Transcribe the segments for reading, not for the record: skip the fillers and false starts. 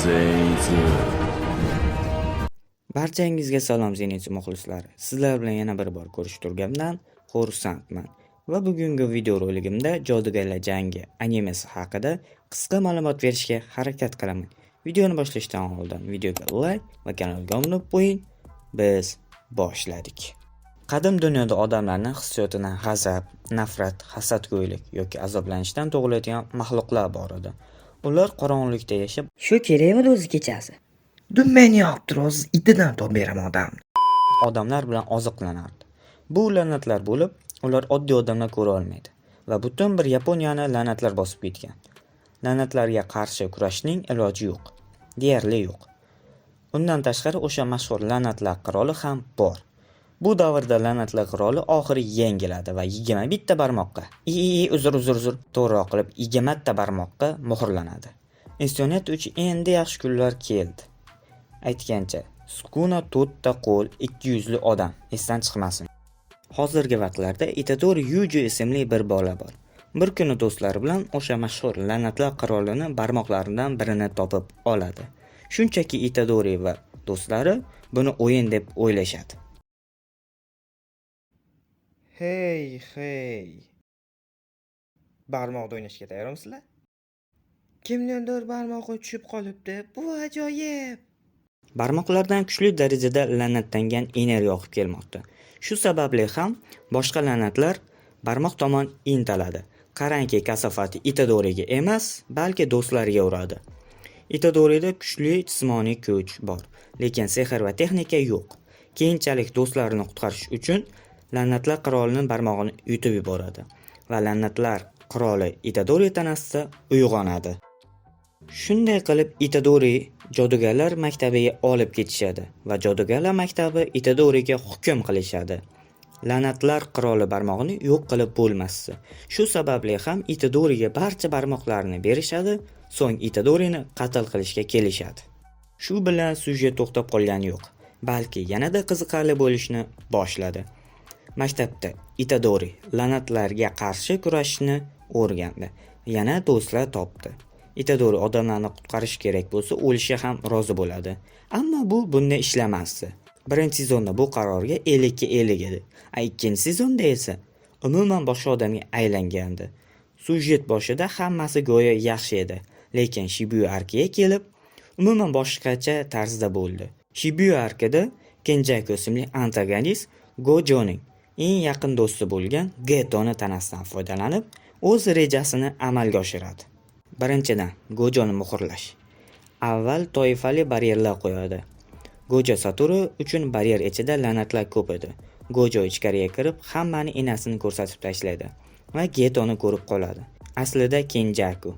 Zenitsu. Barchangizga salom Zenitsu muxlislari. Sizlar bilan yana bir bor ko'rish turganimdan xursandman. Va bugungi video roligimda Jodugarlar jangi animesi haqida qisqa ma'lumot berishga harakat qilaman. Videoni boshlashdan oldin videoga like va kanalga obuna bo'ling. Biz boshladik. Qadim dunyoda odamlarning hissiyotini g'azab, nafrat, hasadgo'ylik yoki azoblanishdan tug'iladigan maxluqlar bor edi. Ular qorong'ulikda yashab, Shu kerakmi o'zi kechasi? Dumeni yoqtirosiz itidan top beraman odam. odamlar bilan oziqlanardi. Bu la'natlar bo'lib, ular oddiy odamlar ko'ra olmaydi va butun bir Yaponiyani la'natlar bosib ketgan. La'natlarga qarshi kurashning iloji yo'q, deyarli yo'q. Undan tashqari o'sha mashhur la'natlar qiroli ham bor. Bu davrda la'natlar qiroli oxiri yengiladi va 21 ta barmoqqa, uzr, to'g'riroq qilib 20 ta barmoqqa muhrlanadi. Insoniyat uchun endi yaxshi kunlar keldi. Aytgancha, Sukuna to'rtta qo'l, 200li odam, esdan chiqmasin. Hozirgi vaqtlarda Itadori Yuji ismli bir bola bor. Bir kuni do'stlari bilan o'sha mashhur la'natlar qirolini barmoqlaridan birini topib oladi. Shunchaki Itadori va do'stlari buni o'yin deb o'ylashadi. Hey. Barmoqda o'ynashga tayyormisizlar? Kimlardir barmog'i tushib qolibdi. Bu ajoyib. Barmoqlardan kuchli darajada la'natlangan energiya oqib kelmoqda. Shu sababli ham boshqa la'natlar barmoq tomon intiladi. Qarangki, kasofati Itadoriga emas, balki do'stlariga uradi. Itadorida kuchli jismoniy kuch bor, lekin sehr va texnika yo'q. Keyinchalik do'stlarini qutqarish uchun la'natlar qirolining barmog'ini yutib yuboradi va la'natlar qiroli Itadori tanasida uyg'onadi. Shunday qilib Itadori jodugarlar maktabiga olib ketishadi va jodugarlar maktabi Itadoriga hukm qilishadi. La'natlar qiroli barmog'ini yo'q qilib bo'lmasdi. Shu sababli ham Itadoriga barcha barmoqlarni berishadi, so'ng Itadorini qatl qilishga kelishadi. Shu bilan syujet to'xtab qolgani yo'q, balki yanada qiziqarli bo'lishni boshladi. Maktabda Itadori la'natlarga qarshi kurashishni o'rgandi. Yana do'stlar topdi. Itadori odamlarni qutqarish kerak bo'lsa, o'lishga ham rozi bo'ladi. Ammo bu bunday ishlamasdi. Birinchi sezonda bu qarorga 50-50 edi. Ikkinchi sezonda esa umuman boshqa odamga aylangandi. Syujet boshida hammasi go'yo yaxshi edi, lekin Shibuya arkiga kelib, umuman boshqacha tarzda bo'ldi. Shibuya arkida Kenjaku ismli antagonist Gojoning eng yaqin do'sti bo'lgan Getoni tanasidan foydalanib, o'z rejasini amalga oshiradi. Birinchidan, Gojoni muhrlash. Avval toifali baryerlar qo'yadi. Gojo Satoru uchun baryer ichida la'natlar ko'p edi. Gojo ichkariga kirib, hammani enasini ko'rsatib tashlaydi va Getoni ko'rib qoladi. Aslida Kenjaku.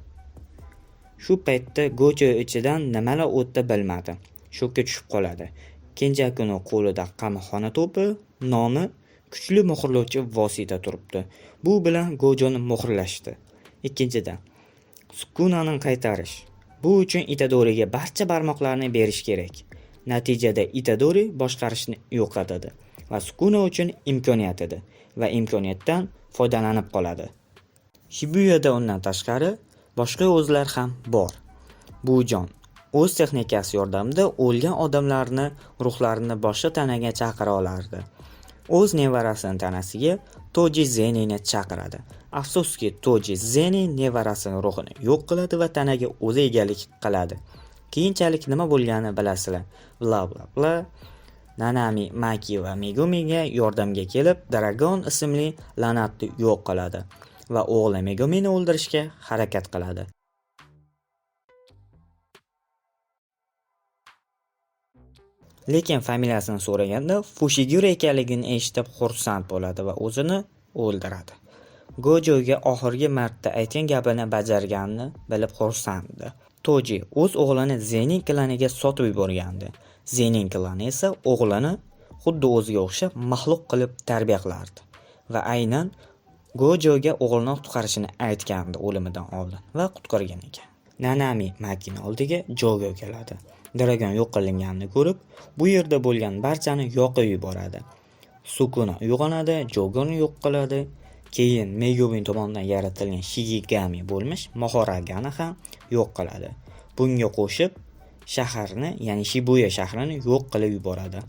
Shu paytda Gojo ichidan nimalar o'tdi bilmadi. Shokka tushib qoladi. Kenjakuning qo'lida qamoqxona to'pi, nomi kuchli muhrlovchi vosita turibdi. Bu bilan Gojoni muhrlashdi. Ikkinchidan, Sukunaning qaytarish. Bu uchun Itadoriga barcha barmoqlarni berish kerak. Natijada Itadori boshqarishni yo'qotadi va Sukuna uchun imkoniyat edi va imkoniyatdan foydalanib qoladi. Shibuyada undan tashqari boshqa o'zlar ham bor. Bu jon o'z texnikasi yordamida o'lgan odamlarni ruhlarini boshqa tanaga chaqira olardi. O'z nevarasining tanasiga Toji Zenini chaqiradi. Afsuski, Toji Zeni nevarasining ruhini yo'q qiladi va tanaga o'zi egalik qiladi. Keyinchalik nima bo'lganini bilasizlar. Bla. Nanami, Maki va Megumiga yordamga kelib, Dragon ismli la'natni yo'q qiladi va o'g'li Megumini o'ldirishga harakat qiladi. Lekin familiyasini so'raganda Fushiguro ekanligini eshitib xursand bo'ladi va o'zini o'ldiradi. Gojoga oxirgi marta aytgan gapini bajarganini bilib xursandi. Toji o'z o'g'lini Zenin klaniga sotib yuborgandi. Zenin klani esa o'g'lini xuddi o'ziga o'xshab maxluq qilib tarbiya qilardi va aynan Gojoga o'g'lini qutqarishini aytgandi o'limidan oldin va qutqargan ekan. Nanami Makini oldiga Jogo keladi. Dragon yo'q qilinganini ko'rib, bu yerda bo'lgan barchani yoqib yuboradi. Sukuna uyg'onadi, Jogoni yo'q qiladi. Keyin Megumi tomonidan yaratilgan Shigigami bo'lmish Mahoragani ham yo'q qiladi. Bunga qo'shib shaharni, ya'ni Shibuya shahrini yo'q qilib yuboradi.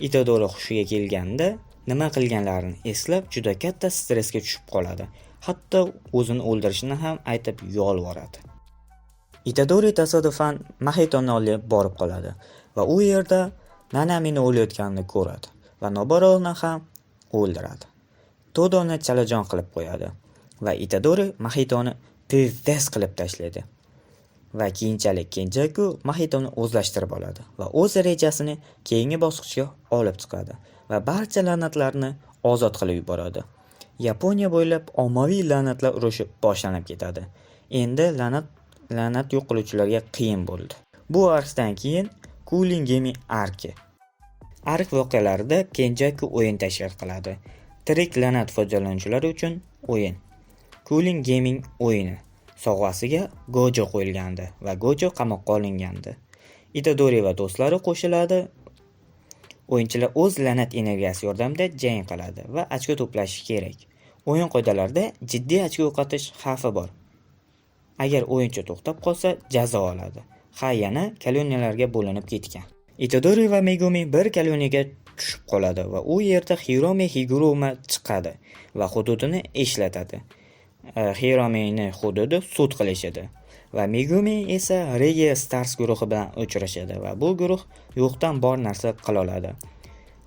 Itadori hushiga kelganda nima qilganlarini eslab juda katta stressga tushib qoladi. Hatto o'zini o'ldirishni ham aytib yolvoradi. Itadori tasodifan Mahitoni olib borib qoladi va u yerda Nanamini o'layotganini ko'radi va Noboroni ham o'ldiradi. Todoni chalajon qilib qo'yadi va Itadori Mahitoni pivdes qilib tashlaydi. Va keyinchalik Kenjaku Mahitoni o'zlashtirib oladi va o'z rejasini keyingi bosqichga olib chiqadi va barcha la'natlarni ozod qilib yuboradi. Yaponiya bo'ylab ommaviy la'natlar urushi boshlanib ketadi. Endi la'nat yo'q qiluvchilarga qiyin bo'ldi. Bu arkdan keyin Cooling Gaming arki. Ark voqealarida Kenjaku o'yin tashkil qiladi. Tirik la'nat foydalanuvchilari uchun o'yin. Cooling Gaming o'yini. Sovg'asiga Gojo qo'yilgandi va Gojo qamoqqa olingandi. Itadori va do'stlari qo'shiladi. O'yinchilar o'z la'nat energiyasi yordamida jang qiladi va ochko to'plashi kerak. O'yin qoidalarida jiddiy ochko yo'qotish xavfi bor. Agar o'yinchi to'xtab qolsa, jazo oladi. Yana koloniyalarga bo'linib ketgan. Itadori va Megumi bir koloniyaga tushib qoladi va u yerda Hiromi Higuruma chiqadi va hududini ishlatadi. Hiromini hududi sud qilishadi va Megumi esa Regia Stars guruhi bilan uchrashadi va bu guruh yo'qdan bor narsa qila oladi.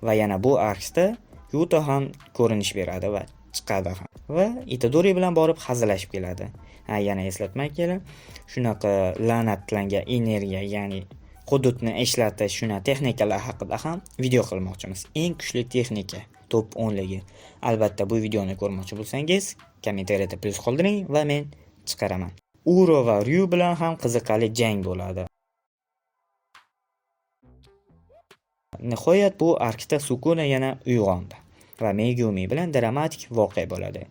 Va yana bu arksda Yuto ham ko'rinish beradi va chiqadi ham. Va Itadori bilan borib hazillashib keladi. Yana eslatmak kerak, shunaqa la'natlangan energiya, ya'ni hududni ishlatish, shuna texnikalar haqida ham video qilmoqchimiz. Eng kuchli texnika top 10 ligi. Albatta bu videoni ko'rmoqchi bo'lsangiz, kommentariyada plyus qoldiring va men chiqaraman. Uro va Ryu bilan ham qiziqarli jang bo'ladi. Nihoyat bu arkda Sukuna yana uyg'ondi va Megumi bilan dramatik voqea bo'ladi.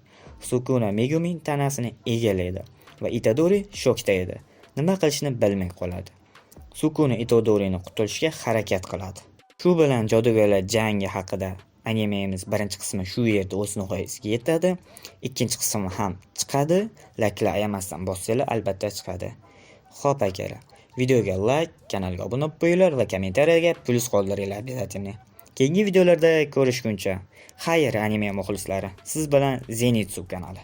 Sukuna Megumi tanasini egallaydi va Itadori shokda edi. Nima qilishni bilmay qoladi. Sukuna Itodorini qutulishga harakat qiladi. Shu bilan jodugarlar jangi haqida animemiz birinchi qismi shu yerda o'z nihoyasiga yetadi. Ikkinchi qismi ham chiqadi. Layklar ayamasdan bossanglar albatta chiqadi. Xo'p akalar, videoga like, kanalga obuna bo'lib qo'yinglar va kommentariyaga plyus qoldiringlar обязательно. Keyingi videolarda ko'rishguncha, xayr anime muxlislari. Siz bilan Zenitsu kanali.